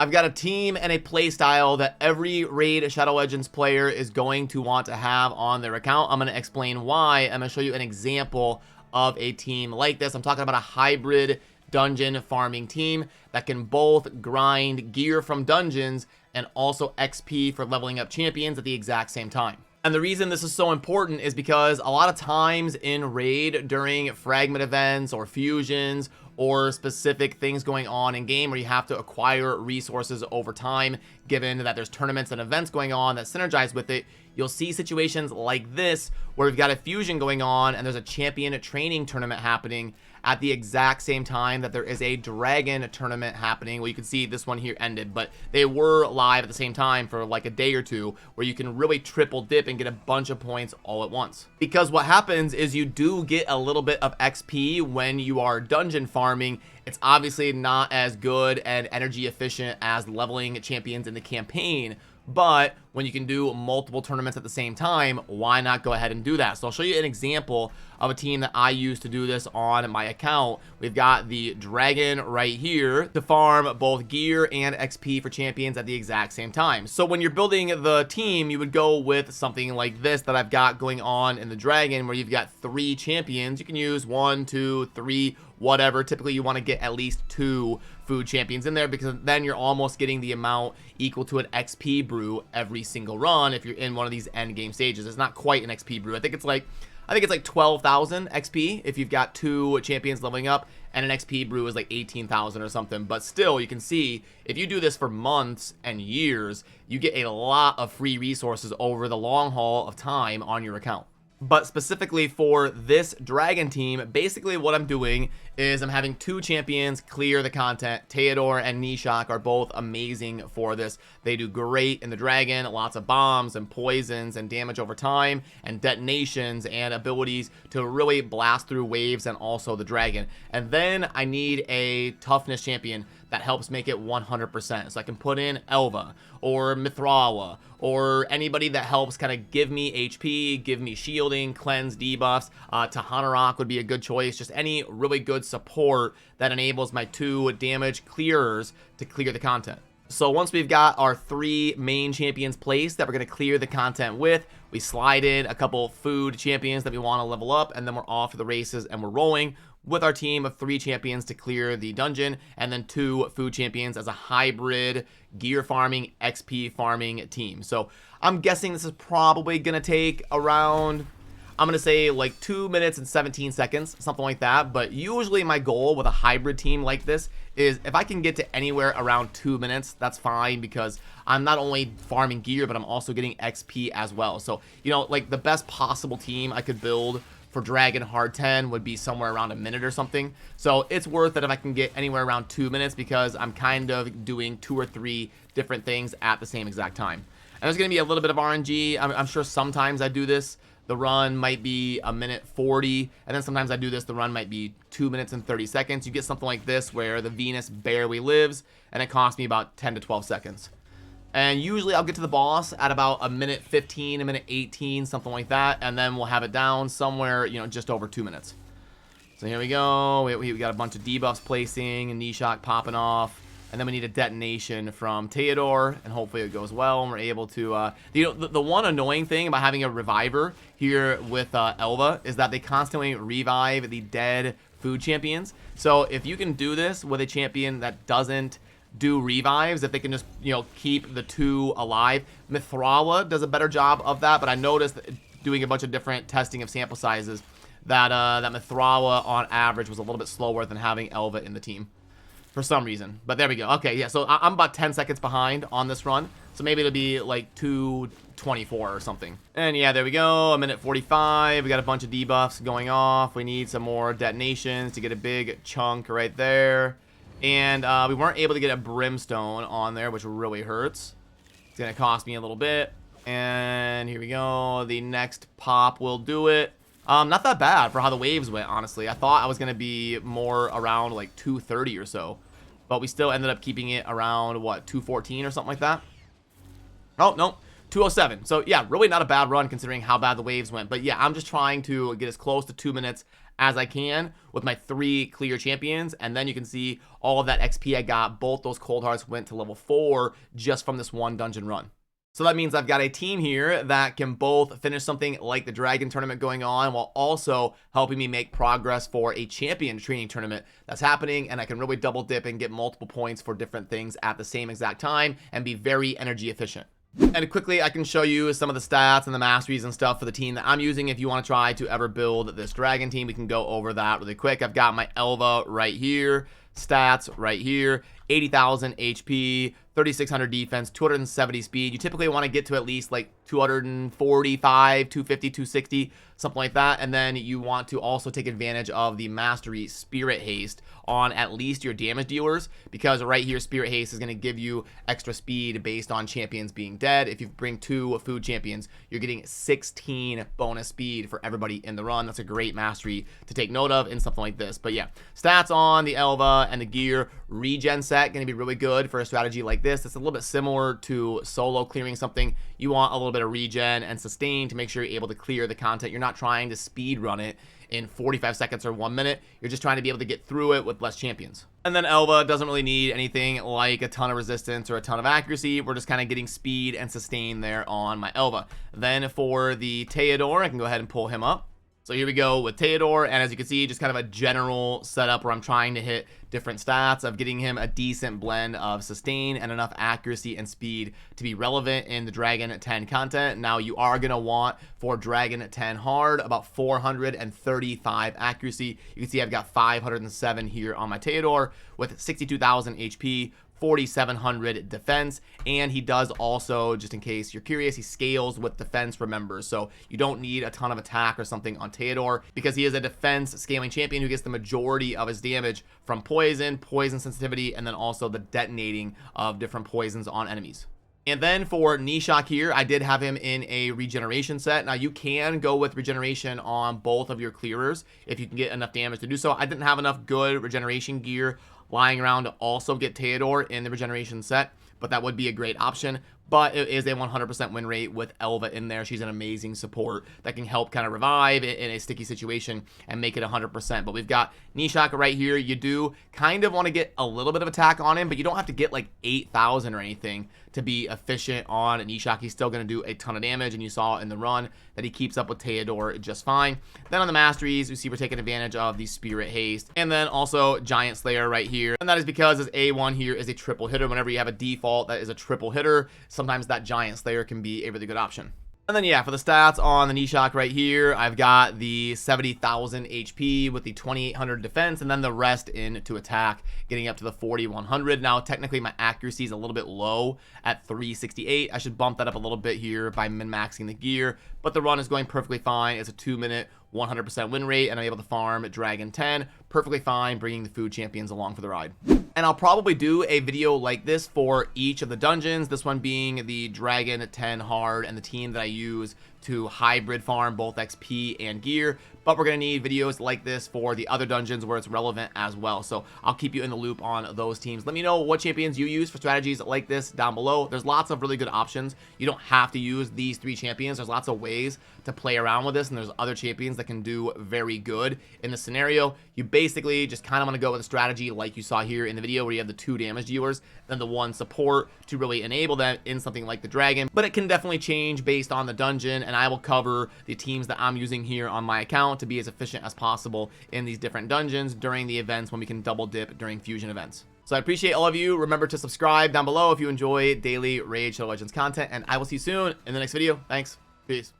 I've got a team and a play style that every Raid Shadow Legends player is going to want to have on their account. I'm going to explain why. I'm going to show you an example of a team like this. I'm talking about a hybrid dungeon farming team that can both grind gear from dungeons and also XP for leveling up champions at the exact same time. And the reason this is so important is because a lot of times in Raid during fragment events or fusions or specific things going on in game where you have to acquire resources over time, given that there's tournaments and events going on that synergize with it, you'll see situations like this where we've got a fusion going on and there's a champion training tournament happening at the exact same time that there is a dragon tournament happening. Well, you can see this one here ended, but they were live at the same time for like a day or two, where you can really triple dip and get a bunch of points all at once. Because what happens is you do get a little bit of XP when you are dungeon farming. It's obviously not as good and energy efficient as leveling champions in the campaign, but when you can do multiple tournaments at the same time, why not go ahead and do that? So I'll show you an example of a team that I use to do this on my account. We've got the dragon right here to farm both gear and XP for champions at the exact same time. So when you're building the team, you would go with something like this that I've got going on in the dragon, where you've got 3 champions. You can use 1, 2, 3, whatever. Typically you want to get at least 2 food champions in there, because then you're almost getting the amount equal to an XP brew every single run if you're in one of these end game stages. It's not quite an XP brew. I think it's like 12,000 XP if you've got 2 champions leveling up, and an XP brew is like 18,000 or something. But still, you can see if you do this for months and years, you get a lot of free resources over the long haul of time on your account. But specifically for this dragon team, basically what I'm doing is I'm having 2 champions clear the content. Theodore and Nishak are both amazing for this. They do great in the dragon, lots of bombs and poisons and damage over time and detonations and abilities to really blast through waves and also the dragon. And then I need a toughness champion that helps make it 100%. So I can put in Elva or Mithrawa or anybody that helps kind of give me HP, give me shielding, cleanse, debuffs. Tahanarok would be a good choice. Just any really good support that enables my 2 damage clearers to clear the content. So once we've got our 3 main champions placed that we're going to clear the content with, we slide in a couple food champions that we want to level up, and then we're off to the races and we're rolling with our team of 3 champions to clear the dungeon, and then 2 food champions as a hybrid gear farming, XP farming team. So I'm guessing this is probably going to take around, I'm going to say like 2 minutes and 17 seconds, something like that. But usually my goal with a hybrid team like this is if I can get to anywhere around 2 minutes, that's fine, because I'm not only farming gear, but I'm also getting XP as well. So, you know, like the best possible team I could build for Dragon Hard 10 would be somewhere around a minute or something. So it's worth it if I can get anywhere around 2 minutes, because I'm kind of doing 2 or 3 different things at the same exact time. And there's going to be a little bit of RNG. I'm sure sometimes I do this, the run might be 1:40, and then sometimes I do this, the run might be 2 minutes and 30 seconds. You get something like this where the Venus barely lives, and it costs me about 10 to 12 seconds. And usually I'll get to the boss at about 1:15, 1:18, something like that. And then we'll have it down somewhere, you know, just over 2 minutes. So here we go. We got a bunch of debuffs placing and Nishak popping off. And then we need a detonation from Theodore, and hopefully it goes well and we're able to, you know, the one annoying thing about having a reviver here with Elva is that they constantly revive the dead food champions. So if you can do this with a champion that doesn't do revives, if they can just, you know, keep the 2 alive. Mithrawa does a better job of that, but I noticed doing a bunch of different testing of sample sizes that that Mithrawa on average was a little bit slower than having Elva in the team for some reason. But there we go. Okay, yeah, so I'm about 10 seconds behind on this run, so maybe it'll be like 2:24 or something. And yeah, there we go, 1:45. We got a bunch of debuffs going off. We need some more detonations to get a big chunk right there. And we weren't able to get a brimstone on there, which really hurts. It's going to cost me a little bit. And here we go. The next pop will do it. Not that bad for how the waves went, honestly. I thought I was going to be more around like 2:30 or so. But we still ended up keeping it around, what, 2:14 or something like that? Oh, no. 2:07. So, yeah, really not a bad run considering how bad the waves went. But, yeah, I'm just trying to get as close to 2 minutes as I can with my 3 clear champions. And then you can see all of that XP I got. Both those cold hearts went to level 4 just from this one dungeon run. So that means I've got a team here that can both finish something like the Dragon Tournament going on while also helping me make progress for a champion training tournament that's happening, and I can really double dip and get multiple points for different things at the same exact time and be very energy efficient. And quickly, I can show you some of the stats and the masteries and stuff for the team that I'm using. If you want to try to ever build this dragon team, we can go over that really quick. I've got my Elva right here, stats right here, 80,000 HP, 3,600 defense, 270 speed. You typically want to get to at least like 245, 250, 260, something like that. And then you want to also take advantage of the mastery Spirit Haste on at least your damage dealers, because right here Spirit Haste is going to give you extra speed based on champions being dead. If you bring 2 food champions, you're getting 16 bonus speed for everybody in the run. That's a great mastery to take note of in something like this. But yeah, stats on the Elva and the gear. Regen set going to be really good for a strategy like this. It's a little bit similar to solo clearing something. You want a little bit of regen and sustain to make sure you're able to clear the content. You're not trying to speed run it in 45 seconds or 1 minute. You're just trying to be able to get through it with less champions. And then Elva doesn't really need anything like a ton of resistance or a ton of accuracy. We're just kind of getting speed and sustain there on my Elva. Then for the Theodore, I can go ahead and pull him up. So here we go with Theodore, and as you can see, just kind of a general setup where I'm trying to hit different stats of getting him a decent blend of sustain and enough accuracy and speed to be relevant in the Dragon 10 content. Now, you are going to want, for Dragon 10 hard, about 435 accuracy. You can see I've got 507 here on my Theodore with 62,000 HP, 4,700 defense, and he does also, just in case you're curious, he scales with defense, remember, so you don't need a ton of attack or something on Theodore because he is a defense scaling champion who gets the majority of his damage from poison sensitivity, and then also the detonating of different poisons on enemies. And then for Nishak here, I did have him in a regeneration set. Now, you can go with regeneration on both of your clearers if you can get enough damage to do so. I didn't have enough good regeneration gear lying around to also get Theodore in the regeneration set, but that would be a great option. But it is a 100% win rate with Elva in there. She's an amazing support that can help kind of revive in a sticky situation and make it 100%. But we've got Nishak right here. You do kind of want to get a little bit of attack on him, but you don't have to get like 8,000 or anything to be efficient on Nishak. He's still going to do a ton of damage, and you saw in the run that he keeps up with Theodore just fine. Then on the masteries, you see we're taking advantage of the Spirit Haste, and then also Giant Slayer right here. And that is because this A1 here is a triple hitter. Whenever you have a default that is a triple hitter, sometimes that Giant Slayer can be a really good option. And then, yeah, for the stats on the Nishak right here, I've got the 70,000 HP with the 2,800 defense, and then the rest into attack, getting up to the 4,100. Now, technically, my accuracy is a little bit low at 368. I should bump that up a little bit here by min-maxing the gear, but the run is going perfectly fine. It's a 2-minute, 100% win rate, and I'm able to farm Dragon 10 perfectly fine, bringing the food champions along for the ride. And I'll probably do a video like this for each of the dungeons, this one being the Dragon 10 hard and the team that I use to hybrid farm both XP and gear, but we're going to need videos like this for the other dungeons where it's relevant as well. So I'll keep you in the loop on those teams. Let me know what champions you use for strategies like this down below. There's lots of really good options. You don't have to use these 3 champions. There's lots of ways to play around with this, and there's other champions that can do very good in the scenario. You basically just kind of want to go with a strategy like you saw here in the video, where you have the 2 damage dealers, then the 1 support to really enable them in something like the Dragon. But it can definitely change based on the dungeon, and I will cover the teams that I'm using here on my account to be as efficient as possible in these different dungeons during the events when we can double dip during fusion events. So I appreciate all of you. Remember to subscribe down below if you enjoy daily Raid Shadow Legends content, and I will see you soon in the next video. Thanks. Peace.